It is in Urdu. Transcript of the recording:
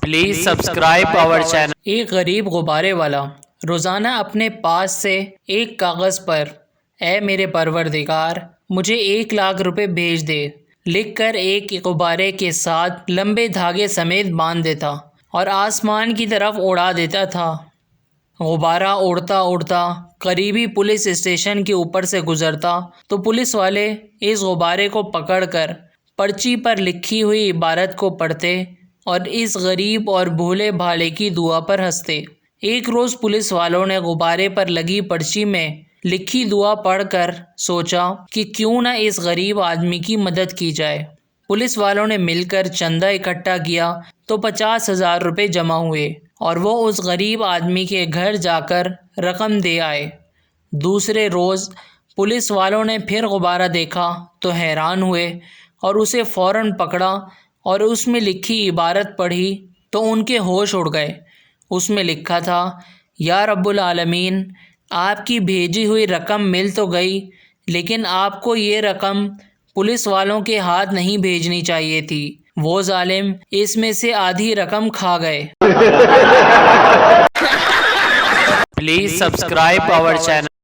Please subscribe our channel. ایک غریب غبارے والا روزانہ اپنے پاس سے ایک کاغذ پر اے میرے پروردگار مجھے 1,00,000 روپے بھیج دے لکھ کر ایک غبارے کے ساتھ لمبے دھاگے سمیت باندھ دیتا اور آسمان کی طرف اڑا دیتا تھا۔ غبارہ اڑتا اڑتا قریبی پولیس اسٹیشن کے اوپر سے گزرتا تو پولیس والے اس غبارے کو پکڑ کر پرچی پر لکھی ہوئی عبارت کو پڑھتے اور اس غریب اور بھولے بھالے کی دعا پر ہنستے۔ ایک روز پولیس والوں نے غبارے پر لگی پرچی میں لکھی دعا پڑھ کر سوچا کہ کیوں نہ اس غریب آدمی کی مدد کی جائے۔ پولیس والوں نے مل کر چندہ اکٹھا کیا تو 50,000 روپے جمع ہوئے اور وہ اس غریب آدمی کے گھر جا کر رقم دے آئے۔ دوسرے روز پولیس والوں نے پھر غبارہ دیکھا تو حیران ہوئے اور اسے فوراً پکڑا اور اس میں لکھی عبارت پڑھی تو ان کے ہوش اڑ گئے۔ اس میں لکھا تھا، یا رب العالمین، آپ کی بھیجی ہوئی رقم مل تو گئی لیکن آپ کو یہ رقم پولیس والوں کے ہاتھ نہیں بھیجنی چاہیے تھی، وہ ظالم اس میں سے آدھی رقم کھا گئے۔ Please subscribe our channel.